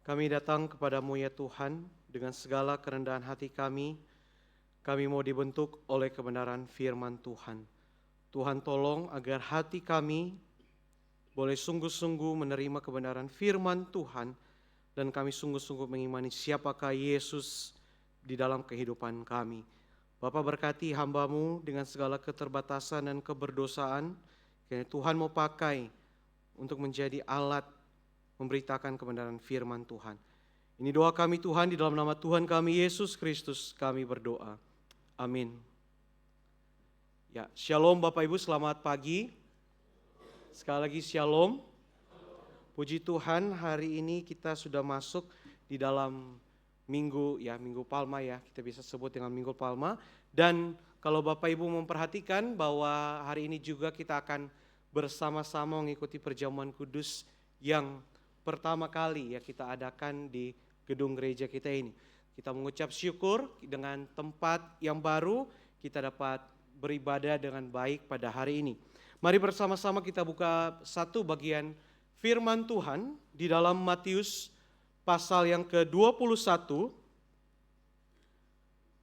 Kami datang kepadamu ya Tuhan, dengan segala kerendahan hati kami mau dibentuk oleh kebenaran firman Tuhan. Tuhan tolong agar hati kami boleh sungguh-sungguh menerima kebenaran firman Tuhan, dan kami sungguh-sungguh mengimani siapakah Yesus di dalam kehidupan kami. Bapa, berkati hamba-Mu dengan segala keterbatasan dan keberdosaan, kiranya Tuhan mau pakai untuk menjadi alat memberitakan kebenaran firman Tuhan. Ini doa kami Tuhan, di dalam nama Tuhan kami Yesus Kristus kami berdoa. Amin. Ya, shalom Bapak Ibu, selamat pagi. Sekali lagi shalom. Puji Tuhan, hari ini kita sudah masuk di dalam minggu Palma ya, kita bisa sebut dengan Minggu Palma. Dan kalau Bapak Ibu memperhatikan bahwa hari ini juga kita akan bersama-sama mengikuti perjamuan kudus yang pertama kali ya kita adakan di gedung gereja kita ini. Kita mengucap syukur dengan tempat yang baru, kita dapat beribadah dengan baik pada hari ini. Mari bersama-sama kita buka satu bagian firman Tuhan di dalam Matius pasal yang ke-21,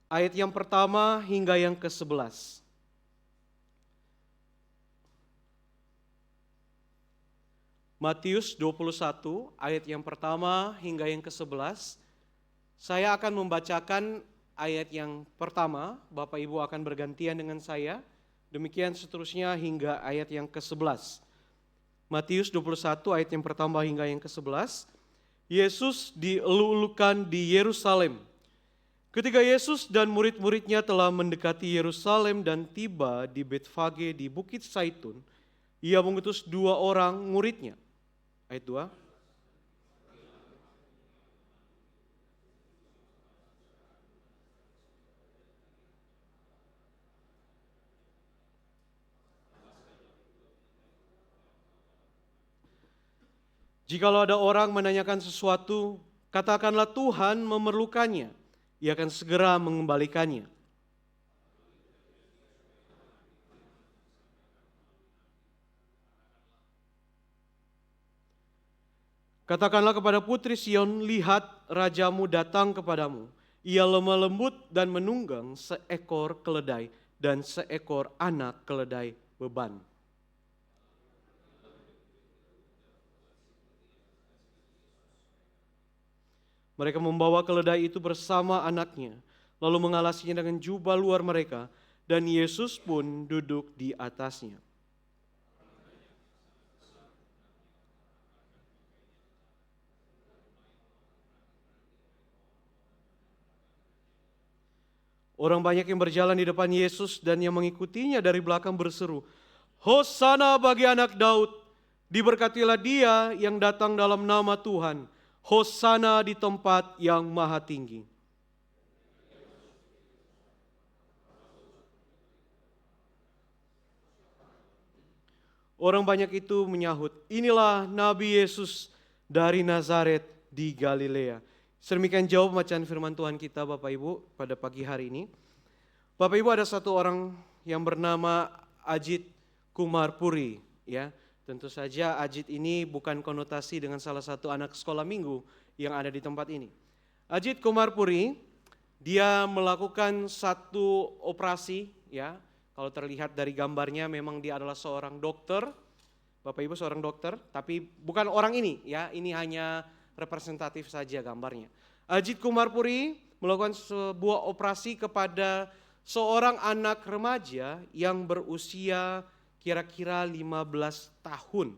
ayat yang pertama hingga yang ke-11. Matius 21 ayat yang pertama hingga yang ke-11. Saya akan membacakan ayat yang pertama, Bapak Ibu akan bergantian dengan saya. Demikian seterusnya hingga ayat yang ke-11. Matius 21 ayat yang pertama hingga yang ke-11. Yesus dielu-elukan di Yerusalem. Ketika Yesus dan murid-muridnya telah mendekati Yerusalem dan tiba di Betfage di Bukit Zaitun, Ia mengutus 2 orang muridnya. Ayat 2. Jikalau ada orang menanyakan sesuatu, katakanlah Tuhan memerlukannya, Ia akan segera mengembalikannya. Katakanlah kepada putri Sion, lihat rajamu datang kepadamu. Ia lemah lembut dan menunggang seekor keledai dan seekor anak keledai beban. Mereka membawa keledai itu bersama anaknya, lalu mengalasinya dengan jubah luar mereka, dan Yesus pun duduk di atasnya. Orang banyak yang berjalan di depan Yesus dan yang mengikutinya dari belakang berseru, Hosana bagi anak Daud, diberkatilah dia yang datang dalam nama Tuhan, Hosana di tempat yang maha tinggi. Orang banyak itu menyahut, inilah Nabi Yesus dari Nazaret di Galilea. Sedemikian jauh pembacaan firman Tuhan kita Bapak Ibu pada pagi hari ini. Bapak Ibu, ada satu orang yang bernama Ajit Kumar Puri ya. Tentu saja Ajit ini bukan konotasi dengan salah satu anak sekolah minggu yang ada di tempat ini. Ajit Kumar Puri, dia melakukan satu operasi ya. Kalau terlihat dari gambarnya memang dia adalah seorang dokter. Bapak Ibu seorang dokter, tapi bukan orang ini ya. Ini hanya representatif saja gambarnya. Ajit Kumar Puri melakukan sebuah operasi kepada seorang anak remaja yang berusia kira-kira 15 tahun.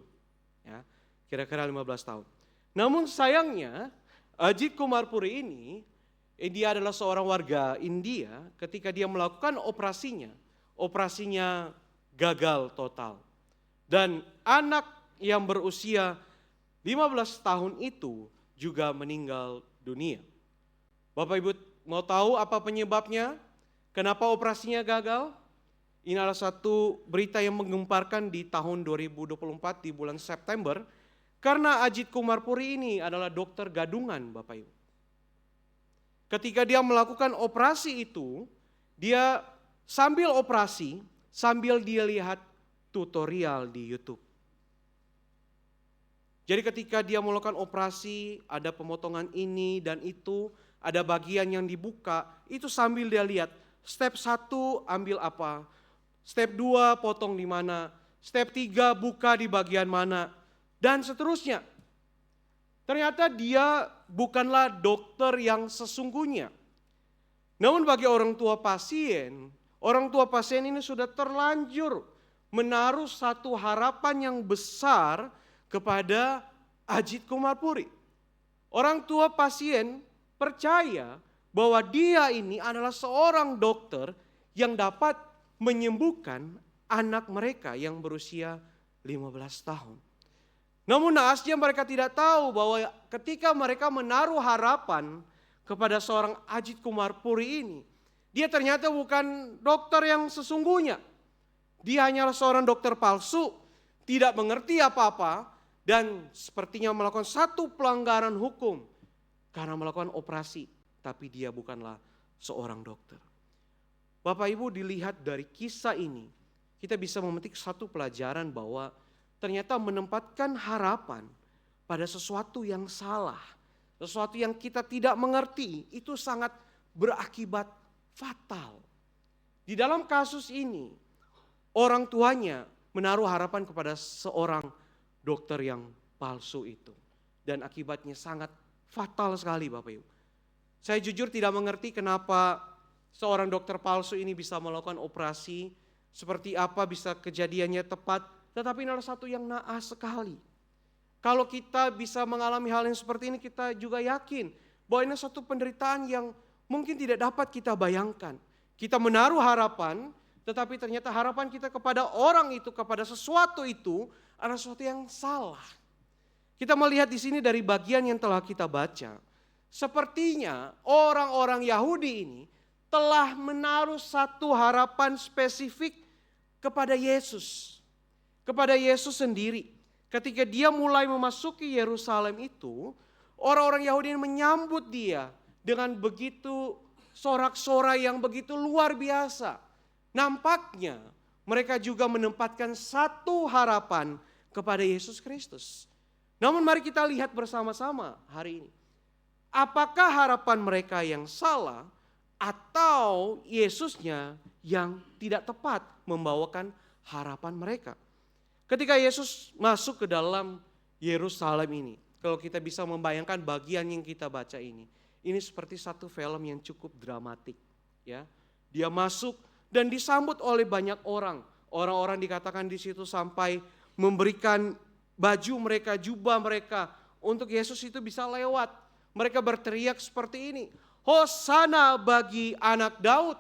Ya, kira-kira 15 tahun. Namun sayangnya Ajit Kumar Puri ini dia adalah seorang warga India. Ketika dia melakukan operasinya gagal total. Dan anak yang berusia 15 tahun itu juga meninggal dunia. Bapak Ibu mau tahu apa penyebabnya? Kenapa operasinya gagal? Ini adalah satu berita yang menggemparkan di tahun 2024 di bulan September. Karena Ajit Kumar Puri ini adalah dokter gadungan Bapak Ibu. Ketika dia melakukan operasi itu, dia sambil operasi, sambil dia lihat tutorial di YouTube. Jadi ketika dia melakukan operasi, ada pemotongan ini dan itu, ada bagian yang dibuka, itu sambil dia lihat, step 1 ambil apa, step 2 potong di mana, step 3 buka di bagian mana, dan seterusnya. Ternyata dia bukanlah dokter yang sesungguhnya. Namun bagi orang tua pasien ini sudah terlanjur menaruh satu harapan yang besar kepada Ajit Kumar Puri. Orang tua pasien percaya bahwa dia ini adalah seorang dokter yang dapat menyembuhkan anak mereka yang berusia 15 tahun. Namun naasnya mereka tidak tahu bahwa ketika mereka menaruh harapan kepada seorang Ajit Kumar Puri ini, dia ternyata bukan dokter yang sesungguhnya. Dia hanyalah seorang dokter palsu, tidak mengerti apa-apa, dan sepertinya melakukan satu pelanggaran hukum karena melakukan operasi, tapi dia bukanlah seorang dokter. Bapak Ibu, dilihat dari kisah ini, kita bisa memetik satu pelajaran bahwa ternyata menempatkan harapan pada sesuatu yang salah, sesuatu yang kita tidak mengerti, itu sangat berakibat fatal. Di dalam kasus ini, orang tuanya menaruh harapan kepada seorang dokter yang palsu itu. Dan akibatnya sangat fatal sekali Bapak Ibu. Saya jujur tidak mengerti kenapa seorang dokter palsu ini bisa melakukan operasi, seperti apa bisa kejadiannya tepat, tetapi ini adalah satu yang naas sekali. Kalau kita bisa mengalami hal yang seperti ini, kita juga yakin bahwa ini satu penderitaan yang mungkin tidak dapat kita bayangkan. Kita menaruh harapan, tetapi ternyata harapan kita kepada orang itu, kepada sesuatu itu adalah sesuatu yang salah. Kita melihat di sini dari bagian yang telah kita baca, sepertinya orang-orang Yahudi ini telah menaruh satu harapan spesifik kepada Yesus. Kepada Yesus sendiri. Ketika dia mulai memasuki Yerusalem itu, orang-orang Yahudi menyambut dia dengan begitu sorak-sorai yang begitu luar biasa. Nampaknya mereka juga menempatkan satu harapan kepada Yesus Kristus. Namun mari kita lihat bersama-sama hari ini. Apakah harapan mereka yang salah atau Yesusnya yang tidak tepat membawakan harapan mereka? Ketika Yesus masuk ke dalam Yerusalem ini, kalau kita bisa membayangkan bagian yang kita baca ini seperti satu film yang cukup dramatik, ya. Dia masuk dan disambut oleh banyak orang. Orang-orang dikatakan di situ sampai memberikan baju mereka, jubah mereka untuk Yesus itu bisa lewat. Mereka berteriak seperti ini, Hosana bagi anak Daud,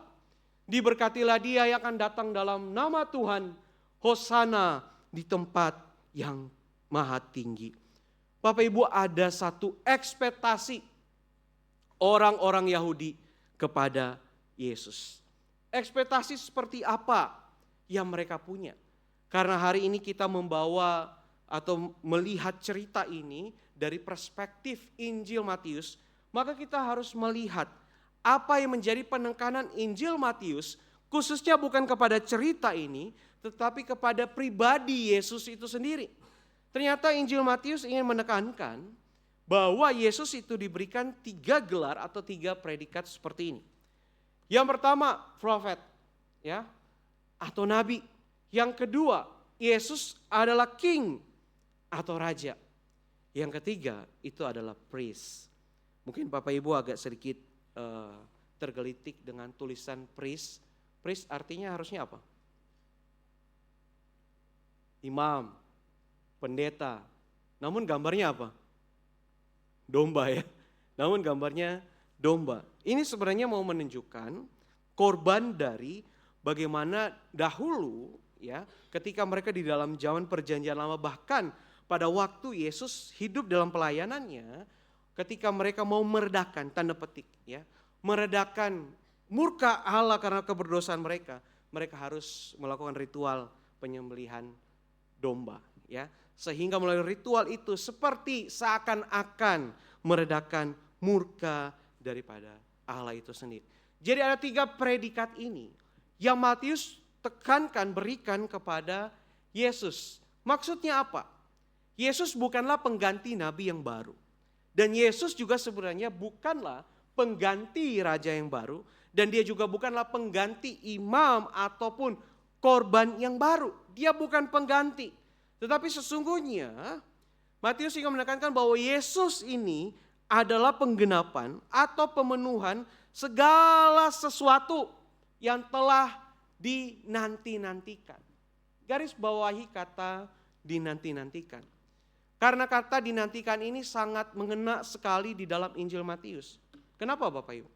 diberkatilah dia yang akan datang dalam nama Tuhan, Hosana di tempat yang maha tinggi. Bapak Ibu, ada satu ekspektasi orang-orang Yahudi kepada Yesus. Ekspektasi seperti apa yang mereka punya? Karena hari ini kita membawa atau melihat cerita ini dari perspektif Injil Matius, maka kita harus melihat apa yang menjadi penekanan Injil Matius, khususnya bukan kepada cerita ini, tetapi kepada pribadi Yesus itu sendiri. Ternyata Injil Matius ingin menekankan bahwa Yesus itu diberikan 3 gelar atau 3 predikat seperti ini. Yang pertama, prophet, ya, atau nabi. Yang kedua, Yesus adalah king atau raja. Yang ketiga, itu adalah priest. Mungkin Bapak Ibu agak sedikit tergelitik dengan tulisan priest. Priest artinya harusnya apa? Imam, pendeta. Namun gambarnya apa? Domba, ya. Namun gambarnya domba. Ini sebenarnya mau menunjukkan korban dari bagaimana dahulu, ya, ketika mereka di dalam zaman perjanjian lama, bahkan pada waktu Yesus hidup dalam pelayanannya, ketika mereka mau meredakan, tanda petik, ya, meredakan murka Allah karena keberdosaan mereka, mereka harus melakukan ritual penyembelihan domba, ya, sehingga melalui ritual itu seperti seakan-akan meredakan murka daripada Allah itu sendiri. Jadi ada 3 predikat ini yang Matius tekankan, berikan kepada Yesus. Maksudnya apa? Yesus bukanlah pengganti nabi yang baru. Dan Yesus juga sebenarnya bukanlah pengganti raja yang baru. Dan dia juga bukanlah pengganti imam ataupun korban yang baru. Dia bukan pengganti. Tetapi sesungguhnya Matius ingin menekankan bahwa Yesus ini adalah penggenapan atau pemenuhan segala sesuatu yang telah dinanti-nantikan. Garis bawahi kata dinanti-nantikan. Karena kata dinantikan ini sangat mengena sekali di dalam Injil Matius. Kenapa Bapak Ibu?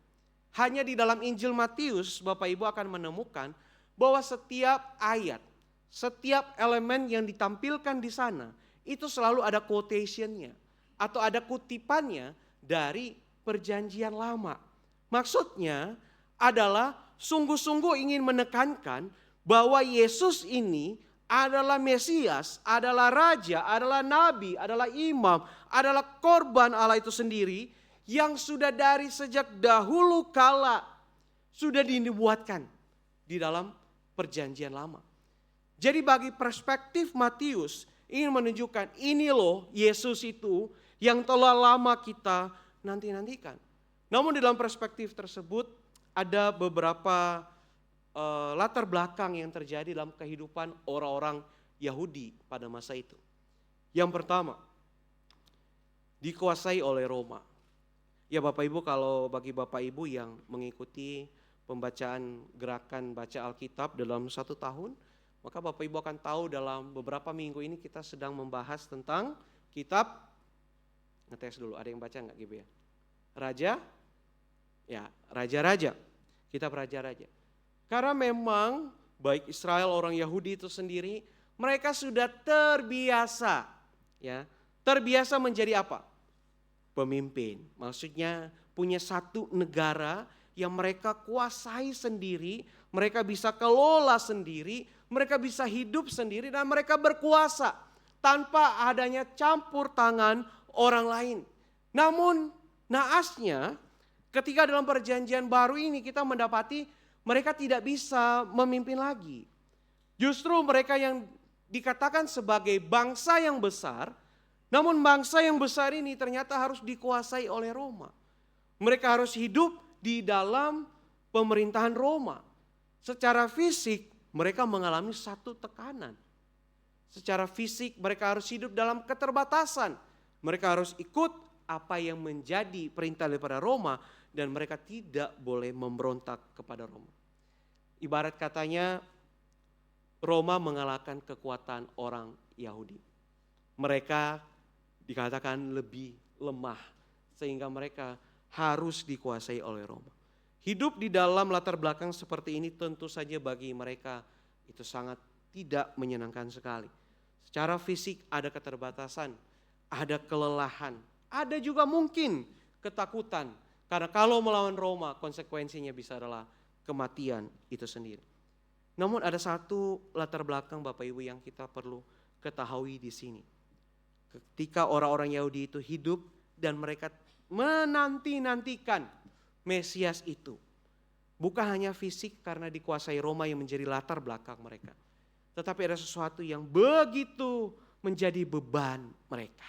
Hanya di dalam Injil Matius Bapak Ibu akan menemukan bahwa setiap ayat, setiap elemen yang ditampilkan di sana itu selalu ada quotation-nya atau ada kutipannya dari perjanjian lama. Maksudnya adalah sungguh-sungguh ingin menekankan bahwa Yesus ini adalah Mesias, adalah Raja, adalah Nabi, adalah Imam, adalah korban Allah itu sendiri yang sudah dari sejak dahulu kala sudah dinubuatkan di dalam perjanjian lama. Jadi bagi perspektif Matius ingin menunjukkan ini loh Yesus itu yang telah lama kita nanti-nantikan. Namun di dalam perspektif tersebut ada beberapa latar belakang yang terjadi dalam kehidupan orang-orang Yahudi pada masa itu. Yang pertama, dikuasai oleh Roma. Ya Bapak Ibu, kalau bagi Bapak Ibu yang mengikuti pembacaan gerakan baca Alkitab dalam 1 tahun, maka Bapak Ibu akan tahu dalam beberapa minggu ini kita sedang membahas tentang kitab, ngetes dulu, ada yang baca enggak gitu ya? Raja-raja, kitab raja-raja. Karena memang baik Israel orang Yahudi itu sendiri mereka sudah terbiasa terbiasa menjadi apa? Pemimpin. Maksudnya punya satu negara yang mereka kuasai sendiri, mereka bisa kelola sendiri, mereka bisa hidup sendiri dan mereka berkuasa tanpa adanya campur tangan orang lain. Namun naasnya ketika dalam perjanjian baru ini kita mendapati mereka tidak bisa memimpin lagi. Justru mereka yang dikatakan sebagai bangsa yang besar, namun bangsa yang besar ini ternyata harus dikuasai oleh Roma. Mereka harus hidup di dalam pemerintahan Roma. Secara fisik mereka mengalami satu tekanan. Secara fisik mereka harus hidup dalam keterbatasan. Mereka harus ikut apa yang menjadi perintah daripada Roma dan mereka tidak boleh memberontak kepada Roma. Ibarat katanya Roma mengalahkan kekuatan orang Yahudi. Mereka dikatakan lebih lemah sehingga mereka harus dikuasai oleh Roma. Hidup di dalam latar belakang seperti ini tentu saja bagi mereka itu sangat tidak menyenangkan sekali. Secara fisik ada keterbatasan, ada kelelahan, ada juga mungkin ketakutan. Karena kalau melawan Roma konsekuensinya bisa adalah kematian itu sendiri. Namun ada satu latar belakang Bapak Ibu yang kita perlu ketahui di sini. Ketika orang-orang Yahudi itu hidup dan mereka menanti-nantikan Mesias itu. Bukan hanya fisik karena dikuasai Roma yang menjadi latar belakang mereka. Tetapi ada sesuatu yang begitu menjadi beban mereka.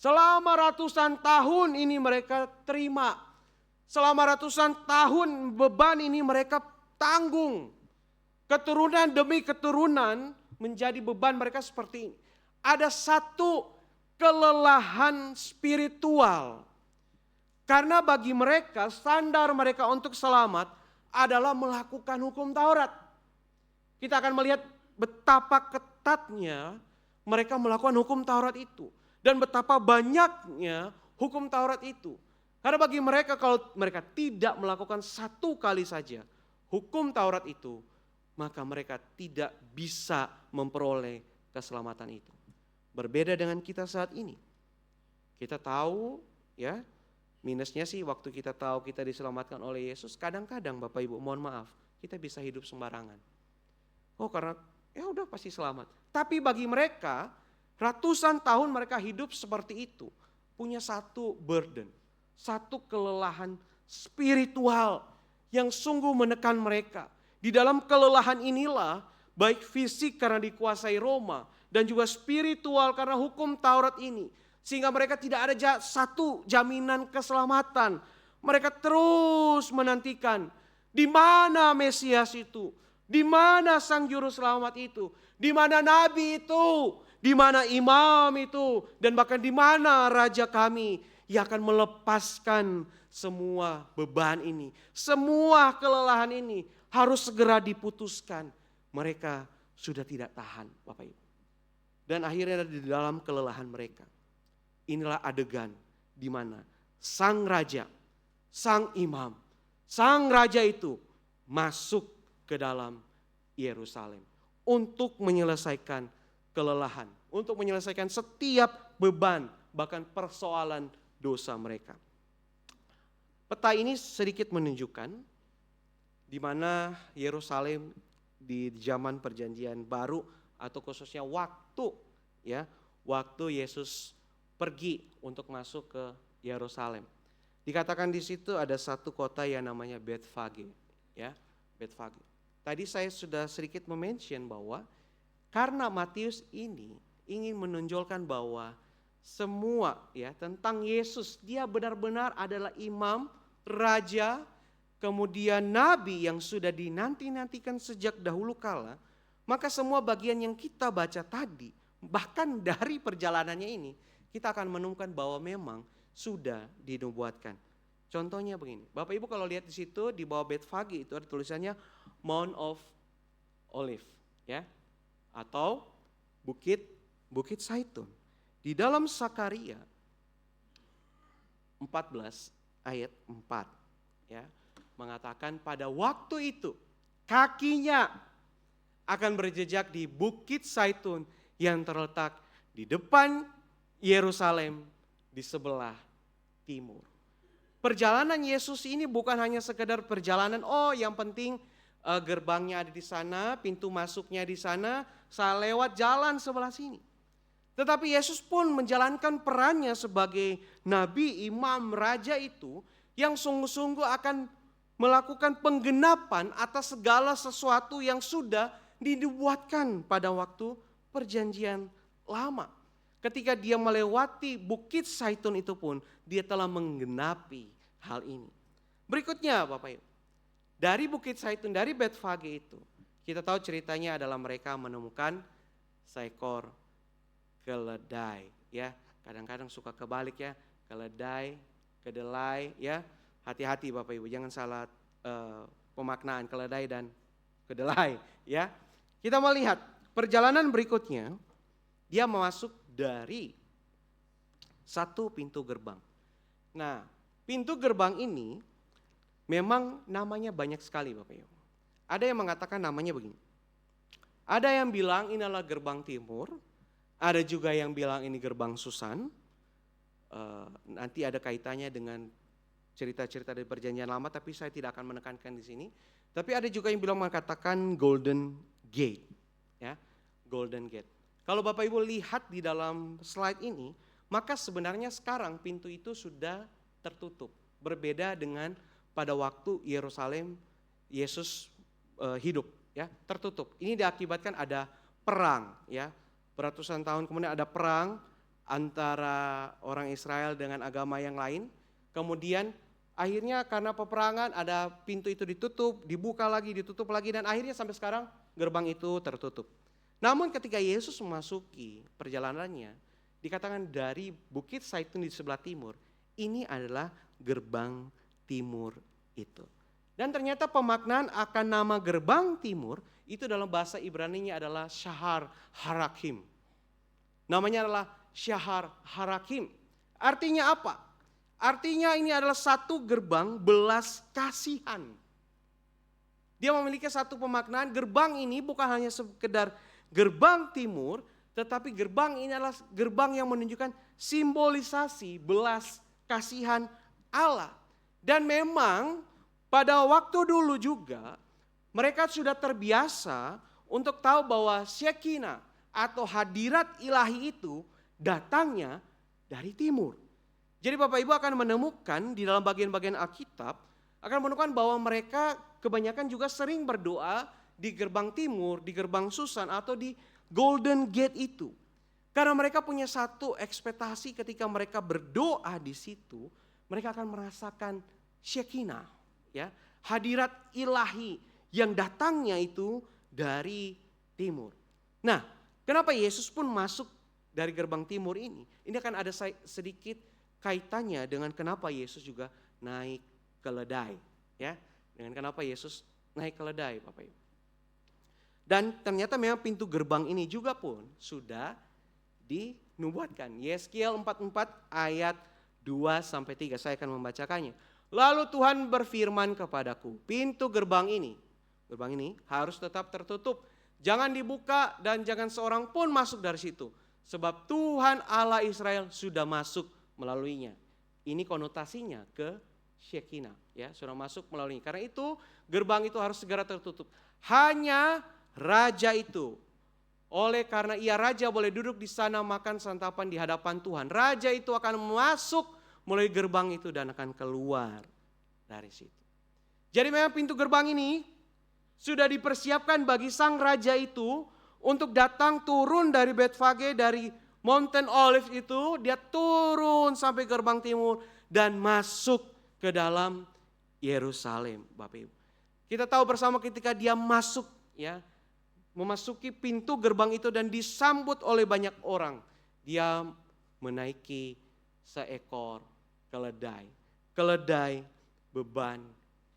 Selama ratusan tahun ini mereka terima. Selama ratusan tahun beban ini mereka tanggung. Keturunan demi keturunan menjadi beban mereka seperti ini. Ada satu kelelahan spiritual. Karena bagi mereka standar mereka untuk selamat adalah melakukan hukum Taurat. Kita akan melihat betapa ketatnya mereka melakukan hukum Taurat itu. Dan betapa banyaknya hukum Taurat itu. Karena bagi mereka kalau mereka tidak melakukan satu kali saja hukum Taurat itu, maka mereka tidak bisa memperoleh keselamatan itu. Berbeda dengan kita saat ini. Kita tahu ya, minusnya sih waktu kita tahu kita diselamatkan oleh Yesus, kadang-kadang Bapak Ibu mohon maaf, kita bisa hidup sembarangan. Oh karena ya udah pasti selamat. Tapi bagi mereka ratusan tahun mereka hidup seperti itu, punya satu burden. Satu kelelahan spiritual yang sungguh menekan mereka. Di dalam kelelahan inilah baik fisik karena dikuasai Roma dan juga spiritual karena hukum Taurat ini. Sehingga mereka tidak ada satu jaminan keselamatan. Mereka terus menantikan di mana Mesias itu, di mana Sang Juru Selamat itu, di mana Nabi itu, di mana imam itu, dan bahkan di mana Raja kami yang akan melepaskan semua beban ini. Semua kelelahan ini harus segera diputuskan. Mereka sudah tidak tahan, Bapak Ibu. Dan akhirnya di dalam kelelahan mereka, inilah adegan di mana sang raja, sang imam, sang raja itu masuk ke dalam Yerusalem untuk menyelesaikan kelelahan, untuk menyelesaikan setiap beban, bahkan persoalan dosa mereka. Peta ini sedikit menunjukkan di mana Yerusalem di zaman Perjanjian Baru atau khususnya waktu Yesus pergi untuk masuk ke Yerusalem. Dikatakan di situ ada satu kota yang namanya Betfage, Betfage. Tadi saya sudah sedikit mention bahwa karena Matius ini ingin menonjolkan bahwa semua tentang Yesus, dia benar-benar adalah imam, raja, kemudian nabi yang sudah dinanti-nantikan sejak dahulu kala, maka semua bagian yang kita baca tadi, bahkan dari perjalanannya ini, kita akan menemukan bahwa memang sudah dinubuatkan. Contohnya begini, Bapak Ibu kalau lihat di situ di bawah Betfage itu ada tulisannya Mount of Olive, atau Bukit Zaitun. Di dalam Sakaria 14 ayat 4, mengatakan pada waktu itu kakinya akan berjejak di Bukit Zaitun yang terletak di depan Yerusalem di sebelah timur. Perjalanan Yesus ini bukan hanya sekedar perjalanan, yang penting gerbangnya ada di sana, pintu masuknya di sana, saya lewat jalan sebelah sini. Tetapi Yesus pun menjalankan perannya sebagai nabi, imam, raja itu yang sungguh-sungguh akan melakukan penggenapan atas segala sesuatu yang sudah dinubuatkan pada waktu Perjanjian Lama. Ketika dia melewati Bukit Zaitun itu pun dia telah menggenapi hal ini. Berikutnya Bapak Ibu, dari Bukit Zaitun, dari Betfage itu, kita tahu ceritanya adalah mereka menemukan seekor keledai. Kadang-kadang suka kebalik keledai, kedelai, hati-hati Bapak Ibu, jangan salah pemaknaan keledai dan kedelai. Kita melihat perjalanan berikutnya, dia masuk dari satu pintu gerbang. Nah, pintu gerbang ini memang namanya banyak sekali Bapak Ibu. Ada yang mengatakan namanya begini. Ada yang bilang ini adalah gerbang timur, ada juga yang bilang ini gerbang Susan. Nanti ada kaitannya dengan cerita-cerita dari Perjanjian Lama, tapi saya tidak akan menekankan di sini. Tapi ada juga yang bilang mengatakan Golden Gate, Golden Gate. Kalau Bapak Ibu lihat di dalam slide ini, maka sebenarnya sekarang pintu itu sudah tertutup. Berbeda dengan pada waktu Yerusalem Yesus hidup, tertutup. Ini diakibatkan ada perang, Beratusan tahun kemudian ada perang antara orang Israel dengan agama yang lain. Kemudian akhirnya karena peperangan ada pintu itu ditutup, dibuka lagi, ditutup lagi, dan akhirnya sampai sekarang gerbang itu tertutup. Namun ketika Yesus memasuki perjalanannya, dikatakan dari Bukit Zaitun di sebelah timur, ini adalah gerbang timur itu. Dan ternyata pemaknaan akan nama gerbang timur itu dalam bahasa Ibrani-nya adalah Shahar Harakim. Namanya adalah Shahar Harakim. Artinya apa? Artinya ini adalah satu gerbang belas kasihan. Dia memiliki satu pemaknaan, gerbang ini bukan hanya sekedar gerbang timur, tetapi gerbang ini adalah gerbang yang menunjukkan simbolisasi belas kasihan Allah. Dan memang pada waktu dulu juga mereka sudah terbiasa untuk tahu bahwa Shekinah atau hadirat ilahi itu datangnya dari timur. Jadi Bapak Ibu akan menemukan di dalam bagian-bagian Alkitab, akan menemukan bahwa mereka kebanyakan juga sering berdoa di gerbang timur, di gerbang Susan atau di Golden Gate itu. Karena mereka punya satu ekspektasi ketika mereka berdoa di situ, mereka akan merasakan Shekinah, ya, hadirat ilahi yang datangnya itu dari timur. Nah, kenapa Yesus pun masuk dari gerbang timur ini? Ini akan ada sedikit kaitannya dengan kenapa Yesus juga naik keledai, ya. Dengan kenapa Yesus naik keledai, Bapak Ibu. Dan ternyata memang pintu gerbang ini juga pun sudah dinubuatkan. Yeskiel 44 ayat 2-3, saya akan membacakannya. Lalu Tuhan berfirman kepadaku, pintu gerbang ini harus tetap tertutup. Jangan dibuka dan jangan seorang pun masuk dari situ. Sebab Tuhan Allah Israel sudah masuk melaluinya. Ini konotasinya ke Shekinah, ya, sudah masuk melaluinya. Karena itu gerbang itu harus segera tertutup. Hanya raja itu, oleh karena ia raja boleh duduk di sana makan santapan di hadapan Tuhan. Raja itu akan masuk melalui gerbang itu dan akan keluar dari situ. Jadi memang pintu gerbang ini sudah dipersiapkan bagi sang raja itu untuk datang turun dari Betfage, dari Mountain Olive itu, dia turun sampai gerbang timur dan masuk ke dalam Yerusalem, Bapak Ibu. Kita tahu bersama ketika dia masuk, ya, memasuki pintu gerbang itu dan disambut oleh banyak orang, dia menaiki seekor keledai. Keledai beban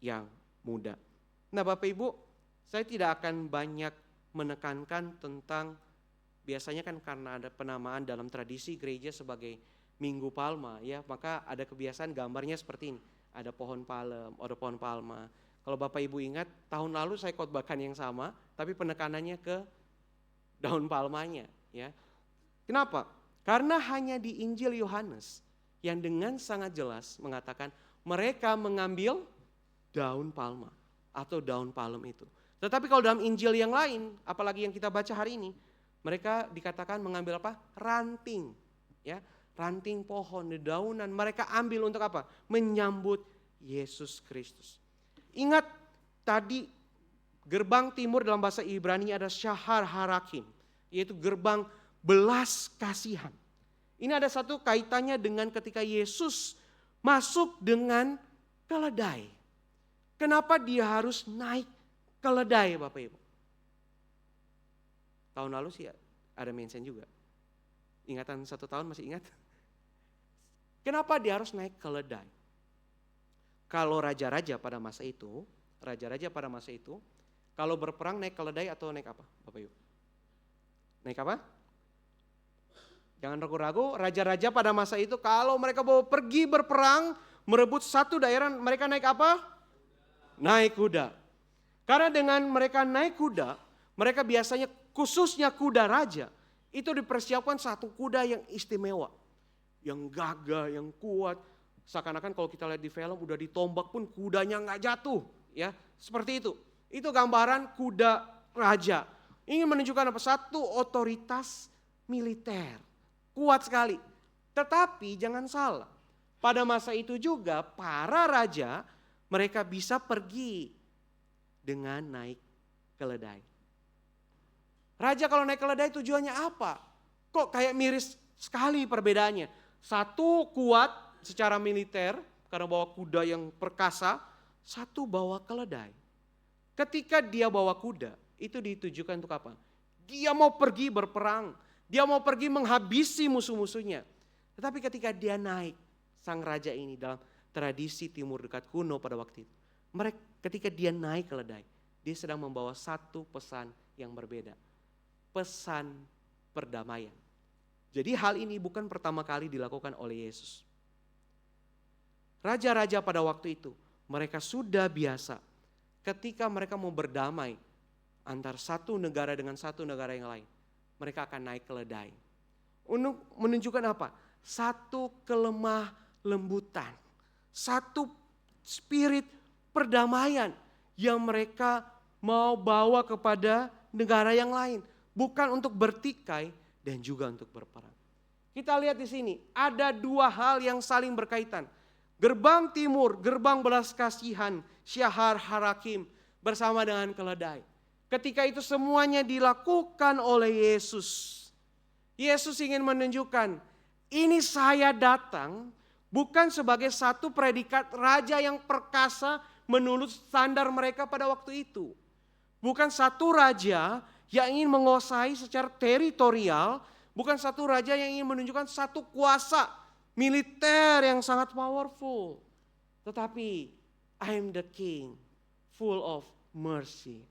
yang muda. Nah, Bapak Ibu, saya tidak akan banyak menekankan tentang, biasanya kan karena ada penamaan dalam tradisi gereja sebagai Minggu Palma, ya, maka ada kebiasaan gambarnya seperti ini. Ada pohon palem, ada pohon palma. Kalau Bapak Ibu ingat, tahun lalu saya khotbahkan yang sama, tapi penekanannya ke daun palmanya, ya. Kenapa? Karena hanya di Injil Yohanes yang dengan sangat jelas mengatakan mereka mengambil daun palma atau daun palem itu. Tetapi kalau dalam Injil yang lain, apalagi yang kita baca hari ini, mereka dikatakan mengambil apa? Ranting, ya, ranting pohon, dedaunan. Mereka ambil untuk apa? Menyambut Yesus Kristus. Ingat tadi gerbang timur dalam bahasa Ibrani ada Shahar Harakim, yaitu gerbang belas kasihan. Ini ada satu kaitannya dengan ketika Yesus masuk dengan keledai. Kenapa dia harus naik keledai, Bapak Ibu? Tahun lalu sih ada mention juga. Ingatan 1 tahun masih ingat? Kenapa dia harus naik keledai? Kalau raja-raja pada masa itu, kalau berperang naik keledai atau naik apa, Bapak Ibu? Naik apa? Jangan ragu-ragu, raja-raja pada masa itu kalau mereka mau pergi berperang, merebut satu daerah, mereka naik apa? Naik kuda. Karena dengan mereka naik kuda, mereka biasanya khususnya kuda raja, itu dipersiapkan satu kuda yang istimewa. Yang gagah, yang kuat. Seakan-akan kalau kita lihat di film udah ditombak pun kudanya nggak jatuh, ya, seperti itu. Itu gambaran kuda raja. Ingin menunjukkan apa? Satu otoritas militer, kuat sekali. Tetapi jangan salah, pada masa itu juga para raja mereka bisa pergi dengan naik keledai. Raja kalau naik keledai tujuannya apa? Kok kayak miris sekali perbedaannya. Satu kuat secara militer karena bawa kuda yang perkasa, satu bawa keledai. Ketika dia bawa kuda, itu ditujukan untuk apa? Dia mau pergi berperang, dia mau pergi menghabisi musuh-musuhnya. Tetapi ketika dia naik, sang raja ini dalam tradisi timur dekat kuno pada waktu itu, ketika dia naik keledai, dia sedang membawa satu pesan yang berbeda. Pesan perdamaian. Jadi hal ini bukan pertama kali dilakukan oleh Yesus. Raja-raja pada waktu itu, mereka sudah biasa ketika mereka mau berdamai antar satu negara dengan satu negara yang lain. Mereka akan naik keledai. Untuk menunjukkan apa? Satu kelemah lembutan. Satu spirit perdamaian yang mereka mau bawa kepada negara yang lain. Bukan untuk bertikai dan juga untuk berperang. Kita lihat di sini, ada dua hal yang saling berkaitan. Gerbang timur, gerbang belas kasihan, Shahar Harakim bersama dengan keledai. ketika itu semuanya dilakukan oleh Yesus. Yesus ingin menunjukkan, ini saya datang bukan sebagai satu predikat raja yang perkasa menurut standar mereka pada waktu itu. Bukan satu raja yang ingin menguasai secara teritorial, bukan satu raja yang ingin menunjukkan satu kuasa militer yang sangat powerful. Tetapi, I am the king, full of mercy.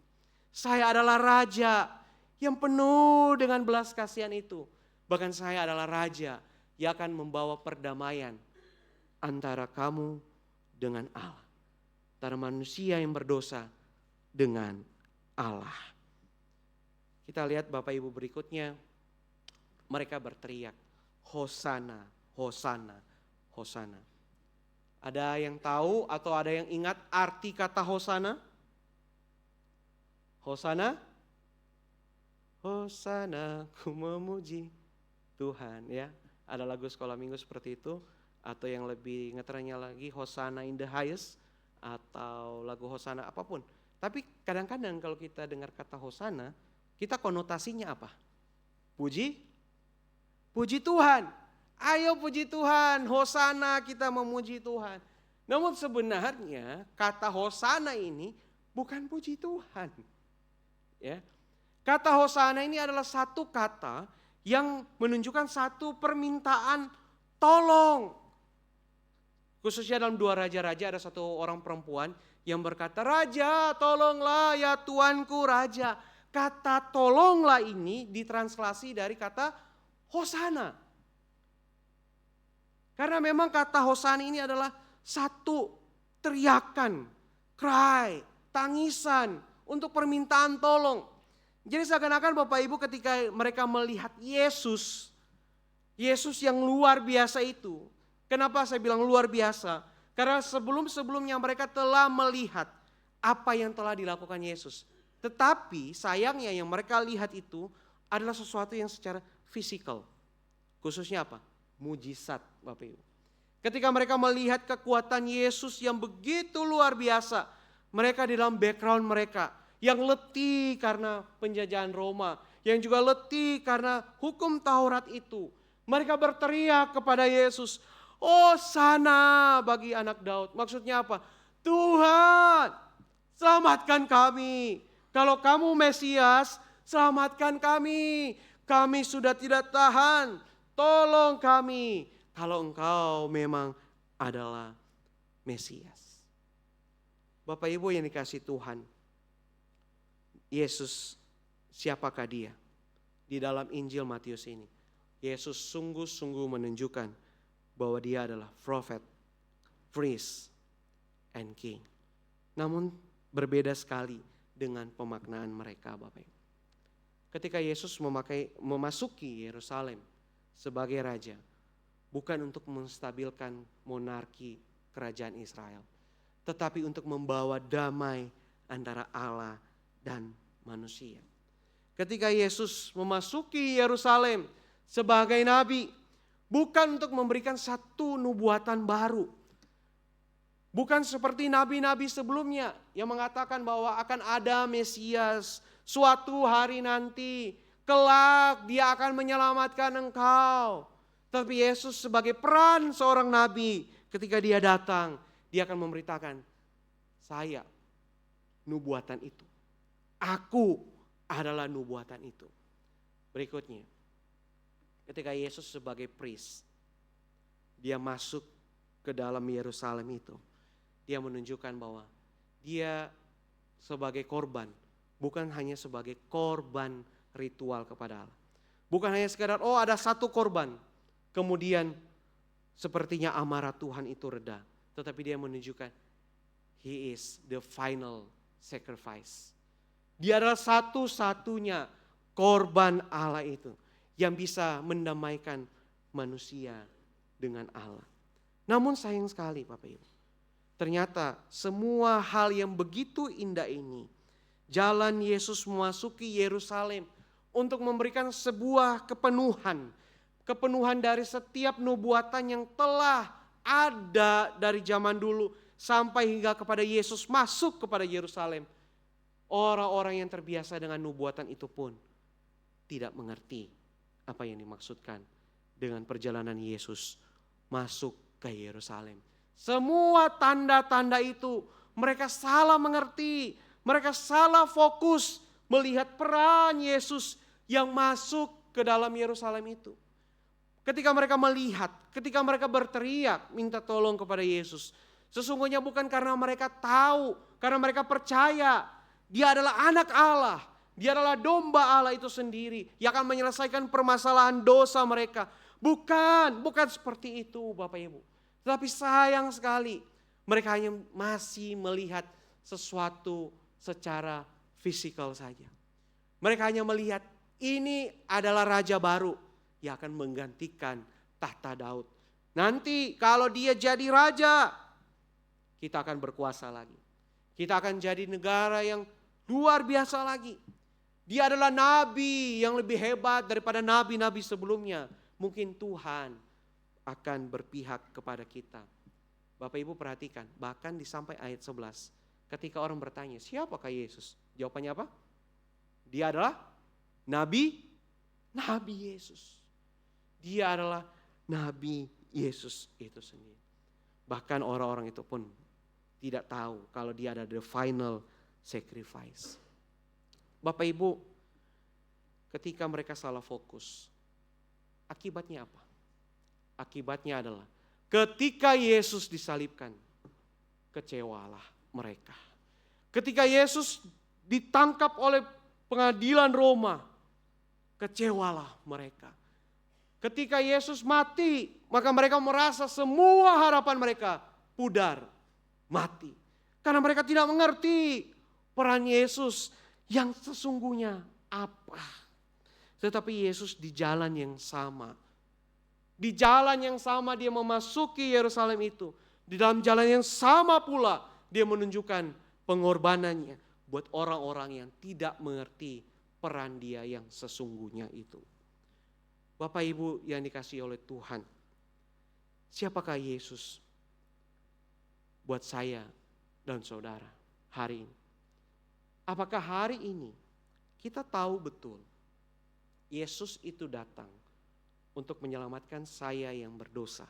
Saya adalah raja yang penuh dengan belas kasihan itu. Bahkan saya adalah raja yang akan membawa perdamaian antara kamu dengan Allah. Antara manusia yang berdosa dengan Allah. Kita lihat Bapak Ibu berikutnya. Mereka berteriak, Hosana, Hosana, Hosana. Ada yang tahu atau ada yang ingat arti kata Hosana? Hosana? Hosana, ku memuji Tuhan, ya. Ada lagu sekolah minggu seperti itu, atau yang lebih ngetrennya lagi Hosana in the highest, atau lagu Hosana apapun. Tapi kadang-kadang kalau kita dengar kata Hosana, kita konotasinya apa? Puji Tuhan. Ayo puji Tuhan, Hosana, kita memuji Tuhan. Namun sebenarnya kata Hosana ini bukan puji Tuhan. Ya. Kata Hosana ini adalah satu kata yang menunjukkan satu permintaan tolong. Khususnya dalam 2 raja-raja ada satu orang perempuan yang berkata, Raja tolonglah ya Tuanku Raja. Kata tolonglah ini ditranslasi dari kata Hosana. Karena memang kata Hosana ini adalah satu teriakan, cry, tangisan untuk permintaan tolong. Jadi seakan-akan Bapak Ibu ketika mereka melihat Yesus yang luar biasa itu. Kenapa saya bilang luar biasa? Karena sebelum-sebelumnya mereka telah melihat apa yang telah dilakukan Yesus. Tetapi sayangnya yang mereka lihat itu adalah sesuatu yang secara fisikal. Khususnya apa? Mujizat Bapak Ibu. Ketika mereka melihat kekuatan Yesus yang begitu luar biasa. Mereka di dalam background mereka yang letih karena penjajahan Roma. Yang juga letih karena hukum Taurat itu. Mereka berteriak kepada Yesus. Oh sana bagi anak Daud. Maksudnya apa? Tuhan selamatkan kami. Kalau kamu Mesias selamatkan kami. Kami sudah tidak tahan. Tolong kami kalau engkau memang adalah Mesias. Bapak Ibu yang dikasih Tuhan. Yesus siapakah dia? Di dalam Injil Matius ini. Yesus sungguh-sungguh menunjukkan bahwa dia adalah prophet, priest, and king. Namun berbeda sekali dengan pemaknaan mereka Bapak Ibu. Ketika Yesus memasuki Yerusalem sebagai raja, bukan untuk menstabilkan monarki kerajaan Israel, tetapi untuk membawa damai antara Allah dan manusia. Ketika Yesus memasuki Yerusalem sebagai nabi, bukan untuk memberikan satu nubuatan baru. Bukan seperti nabi-nabi sebelumnya yang mengatakan bahwa akan ada Mesias suatu hari nanti. Kelak dia akan menyelamatkan engkau. Tapi Yesus sebagai peran seorang nabi ketika dia datang, dia akan memberitakan, saya nubuatan itu. Aku adalah nubuatan itu. Berikutnya, ketika Yesus sebagai priest, dia masuk ke dalam Yerusalem itu. Dia menunjukkan bahwa dia sebagai korban, bukan hanya sebagai korban ritual kepada Allah. Bukan hanya sekedar ada satu korban, kemudian sepertinya amarah Tuhan itu reda. Tetapi dia menunjukkan He is the final sacrifice. Dia adalah satu-satunya korban Allah itu yang bisa mendamaikan manusia dengan Allah. Namun sayang sekali Bapak Ibu, ternyata semua hal yang begitu indah ini, jalan Yesus memasuki Yerusalem untuk memberikan sebuah kepenuhan dari setiap nubuatan yang telah ada dari zaman dulu sampai hingga kepada Yesus masuk kepada Yerusalem. orang-orang yang terbiasa dengan nubuatan itu pun tidak mengerti apa yang dimaksudkan dengan perjalanan Yesus masuk ke Yerusalem. Semua tanda-tanda itu mereka salah mengerti, mereka salah fokus melihat peran Yesus yang masuk ke dalam Yerusalem itu. Ketika mereka melihat, ketika mereka berteriak minta tolong kepada Yesus, sesungguhnya bukan karena mereka tahu, karena mereka percaya Dia adalah anak Allah, Dia adalah domba Allah itu sendiri yang akan menyelesaikan permasalahan dosa mereka. Bukan seperti itu Bapak Ibu. Tetapi sayang sekali mereka hanya masih melihat sesuatu secara fisikal saja. Mereka hanya melihat ini adalah raja baru yang akan menggantikan tahta Daud. Nanti kalau dia jadi raja, kita akan berkuasa lagi. Kita akan jadi negara yang luar biasa lagi. Dia adalah nabi yang lebih hebat daripada nabi-nabi sebelumnya. Mungkin Tuhan akan berpihak kepada kita. Bapak Ibu perhatikan, bahkan di sampai ayat 11. Ketika orang bertanya, siapakah Yesus? Jawabannya apa? Dia adalah Nabi Yesus. Dia adalah Nabi Yesus itu sendiri. Bahkan orang-orang itu pun tidak tahu kalau dia ada the final sacrifice. Bapak Ibu, ketika mereka salah fokus, akibatnya apa? Akibatnya adalah ketika Yesus disalibkan, kecewalah mereka. Ketika Yesus ditangkap oleh pengadilan Roma, kecewalah mereka. Ketika Yesus mati, maka mereka merasa semua harapan mereka pudar, mati. Karena mereka tidak mengerti peran Yesus yang sesungguhnya apa. Tetapi Yesus di jalan yang sama. Di jalan yang sama dia memasuki Yerusalem itu. Di dalam jalan yang sama pula dia menunjukkan pengorbanannya buat orang-orang yang tidak mengerti peran dia yang sesungguhnya itu. Bapak Ibu yang dikasihi oleh Tuhan, siapakah Yesus buat saya dan saudara hari ini? Apakah hari ini kita tahu betul Yesus itu datang untuk menyelamatkan saya yang berdosa?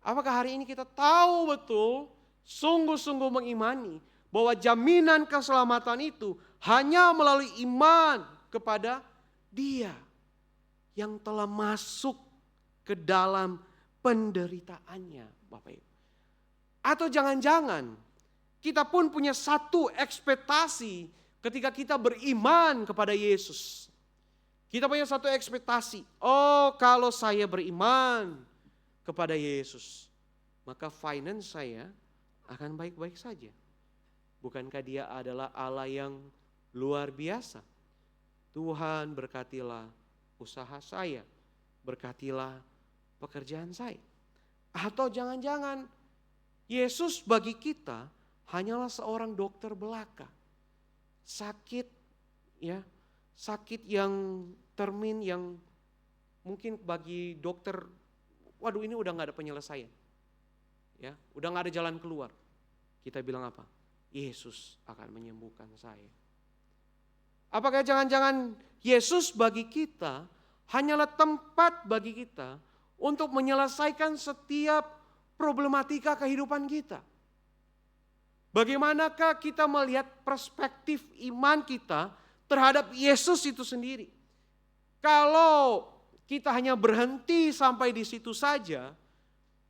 Apakah hari ini kita tahu betul, sungguh-sungguh mengimani bahwa jaminan keselamatan itu hanya melalui iman kepada Dia yang telah masuk ke dalam penderitaannya, Bapak Ibu? Atau jangan-jangan kita pun punya satu ekspektasi ketika kita beriman kepada Yesus. Kita punya satu ekspektasi, oh kalau saya beriman kepada Yesus, maka finance saya akan baik-baik saja. Bukankah Dia adalah Allah yang luar biasa? Tuhan berkatilah usaha saya, berkatilah pekerjaan saya. Atau jangan-jangan Yesus bagi kita hanyalah seorang dokter belaka. Sakit ya, sakit yang termin yang mungkin bagi dokter, waduh ini udah gak ada penyelesaian. Ya, udah gak ada jalan keluar. Kita bilang apa? Yesus akan menyembuhkan saya. Apakah jangan-jangan Yesus bagi kita hanyalah tempat bagi kita untuk menyelesaikan setiap problematika kehidupan kita? Bagaimanakah kita melihat perspektif iman kita terhadap Yesus itu sendiri? Kalau kita hanya berhenti sampai di situ saja,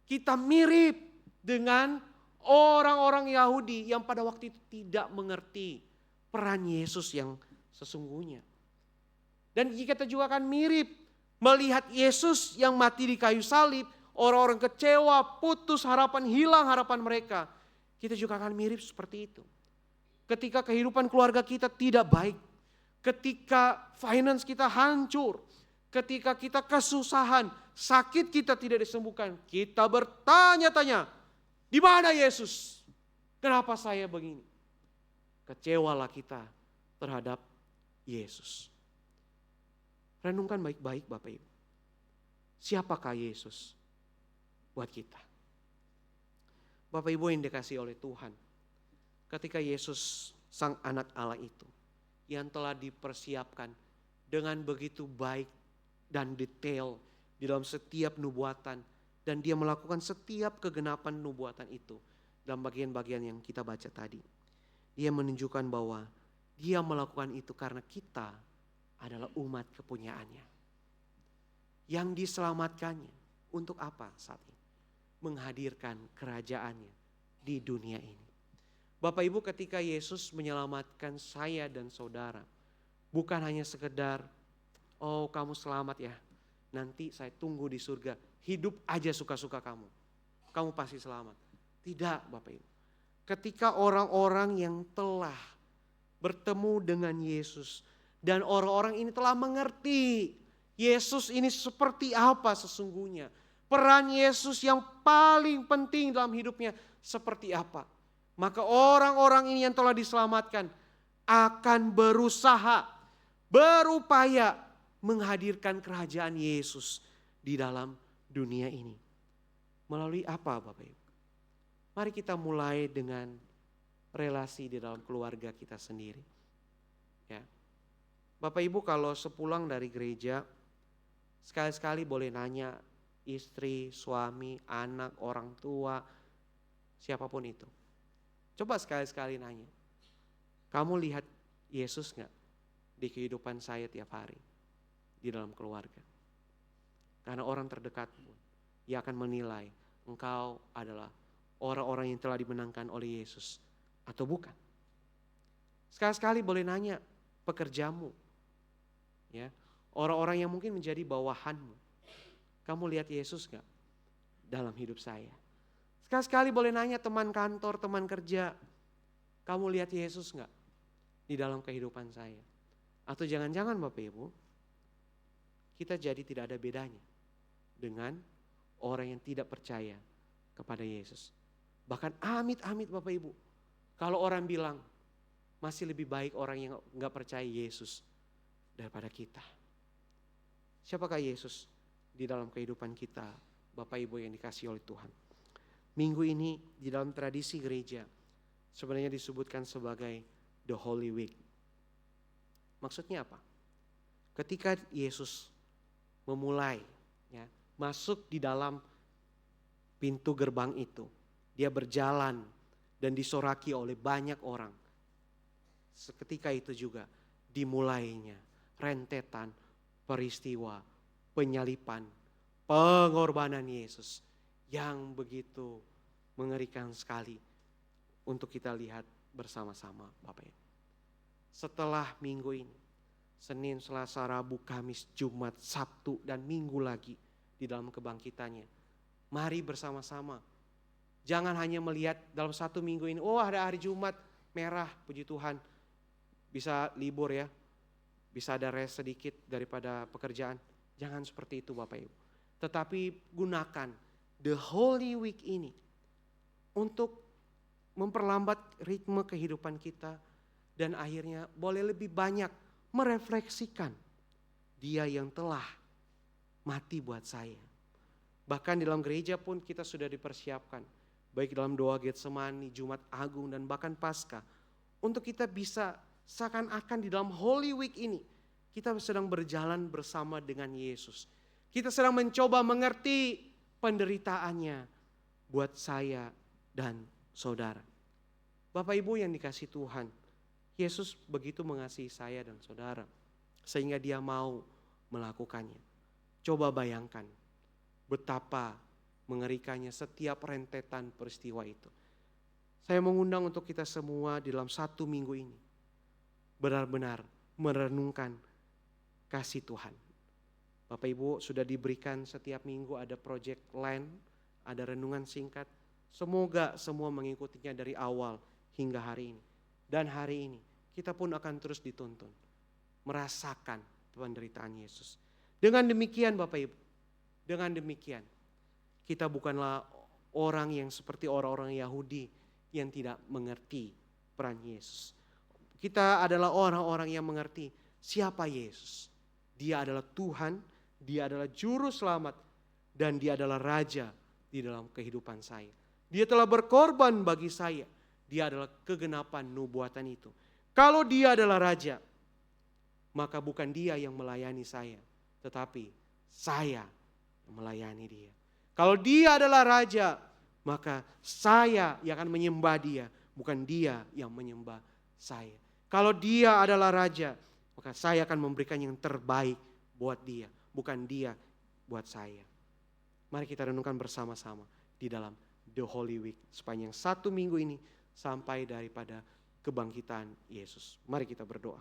kita mirip dengan orang-orang Yahudi yang pada waktu itu tidak mengerti peran Yesus yang sesungguhnya. Dan kita juga akan mirip melihat Yesus yang mati di kayu salib, orang-orang kecewa, putus harapan, hilang harapan mereka. Kita juga akan mirip seperti itu. Ketika kehidupan keluarga kita tidak baik, ketika finance kita hancur, ketika kita kesusahan, sakit kita tidak disembuhkan, kita bertanya-tanya, di mana Yesus? Kenapa saya begini? Kecewalah kita terhadap Yesus. Renungkan baik-baik Bapak Ibu. Siapakah Yesus buat kita? Bapak Ibu yang dikasihi oleh Tuhan. Ketika Yesus Sang Anak Allah itu yang telah dipersiapkan dengan begitu baik dan detail di dalam setiap nubuatan, dan dia melakukan setiap kegenapan nubuatan itu dalam bagian-bagian yang kita baca tadi. Dia menunjukkan bahwa dia melakukan itu karena kita adalah umat kepunyaannya. Yang diselamatkannya untuk apa saat ini? Menghadirkan kerajaannya di dunia ini. Bapak Ibu, ketika Yesus menyelamatkan saya dan saudara, bukan hanya sekedar, oh kamu selamat ya, nanti saya tunggu di surga, hidup aja suka-suka kamu, kamu pasti selamat. Tidak Bapak Ibu. Ketika orang-orang yang telah bertemu dengan Yesus, dan orang-orang ini telah mengerti Yesus ini seperti apa sesungguhnya, peran Yesus yang paling penting dalam hidupnya seperti apa, maka orang-orang ini yang telah diselamatkan akan berusaha, berupaya menghadirkan kerajaan Yesus di dalam dunia ini. Melalui apa Bapak Ibu? Mari kita mulai dengan relasi di dalam keluarga kita sendiri. Ya. Bapak Ibu kalau sepulang dari gereja, sekali-sekali boleh nanya istri, suami, anak, orang tua, siapapun itu. Coba sekali-sekali nanya, kamu lihat Yesus gak di kehidupan saya tiap hari di dalam keluarga? Karena orang terdekat pun, ia akan menilai engkau adalah orang-orang yang telah dimenangkan oleh Yesus atau bukan. Sekali-sekali boleh nanya pekerjamu, ya, orang-orang yang mungkin menjadi bawahanmu. Kamu lihat Yesus gak dalam hidup saya? Sekali-sekali boleh nanya teman kantor, teman kerja, kamu lihat Yesus gak di dalam kehidupan saya? Atau jangan-jangan Bapak Ibu, kita jadi tidak ada bedanya dengan orang yang tidak percaya kepada Yesus. Bahkan amit-amit Bapak Ibu, kalau orang bilang masih lebih baik orang yang gak percaya Yesus daripada kita. Siapakah Yesus di dalam kehidupan kita Bapak Ibu yang dikasihi oleh Tuhan? Minggu ini di dalam tradisi gereja sebenarnya disebutkan sebagai The Holy Week. Maksudnya apa? Ketika Yesus memulai ya, masuk di dalam pintu gerbang itu, dia berjalan dan disoraki oleh banyak orang. Seketika itu juga dimulainya rentetan peristiwa penyalipan, pengorbanan Yesus yang begitu mengerikan sekali untuk kita lihat bersama-sama Bapak Ibu. Setelah minggu ini, Senin, Selasa, Rabu, Kamis, Jumat, Sabtu, dan Minggu lagi di dalam kebangkitannya. Mari bersama-sama. Jangan hanya melihat dalam satu minggu ini, oh ada hari Jumat merah, puji Tuhan. Bisa libur ya, bisa ada rest sedikit daripada pekerjaan. Jangan seperti itu Bapak Ibu. Tetapi gunakan The Holy Week ini untuk memperlambat ritme kehidupan kita. Dan akhirnya boleh lebih banyak merefleksikan dia yang telah mati buat saya. Bahkan di dalam gereja pun kita sudah dipersiapkan. Baik dalam doa Getsemani, Jumat Agung dan bahkan Paskah. Untuk kita bisa seakan-akan di dalam Holy Week ini kita sedang berjalan bersama dengan Yesus. Kita sedang mencoba mengerti penderitaannya buat saya dan saudara. Bapak Ibu yang dikasihi Tuhan, Yesus begitu mengasihi saya dan saudara sehingga dia mau melakukannya. Coba bayangkan betapa mengerikannya setiap rentetan peristiwa itu. Saya mengundang untuk kita semua di dalam satu minggu ini benar-benar merenungkan kasih Tuhan. Bapak Ibu sudah diberikan setiap minggu ada project line, ada renungan singkat. Semoga semua mengikutinya dari awal hingga hari ini. Dan hari ini kita pun akan terus dituntun merasakan penderitaan Yesus. Dengan demikian Bapak Ibu, dengan demikian kita bukanlah orang yang seperti orang-orang Yahudi yang tidak mengerti peran Yesus. Kita adalah orang-orang yang mengerti siapa Yesus. Dia adalah Tuhan, dia adalah juru selamat, dan dia adalah raja di dalam kehidupan saya. Dia telah berkorban bagi saya. dia adalah kegenapan nubuatan itu. Kalau dia adalah raja, maka bukan dia yang melayani saya, tetapi saya yang melayani dia. Kalau dia adalah raja, maka saya yang akan menyembah dia, bukan dia yang menyembah saya. Kalau dia adalah raja, maka saya akan memberikan yang terbaik buat dia, bukan dia buat saya. Mari kita renungkan bersama-sama di dalam The Holy Week sepanjang 1 minggu ini sampai daripada kebangkitan Yesus. Mari kita berdoa.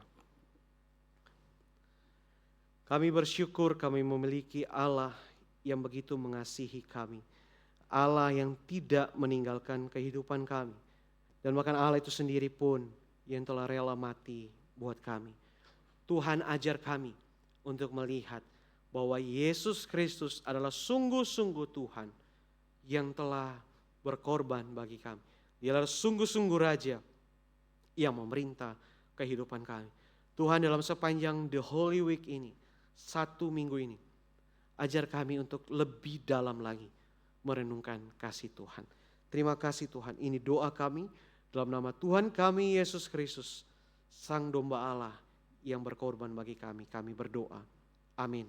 Kami bersyukur kami memiliki Allah yang begitu mengasihi kami. Allah yang tidak meninggalkan kehidupan kami. Dan bahkan Allah itu sendiri pun yang telah rela mati buat kami. Tuhan ajar kami untuk melihat bahwa Yesus Kristus adalah sungguh-sungguh Tuhan yang telah berkorban bagi kami. Dia adalah sungguh-sungguh Raja yang memerintah kehidupan kami. Tuhan, dalam sepanjang The Holy Week ini, 1 minggu ini, ajar kami untuk lebih dalam lagi merenungkan kasih Tuhan. Terima kasih Tuhan, ini doa kami dalam nama Tuhan kami Yesus Kristus, Sang Domba Allah yang berkorban bagi kami. Kami berdoa. Amin.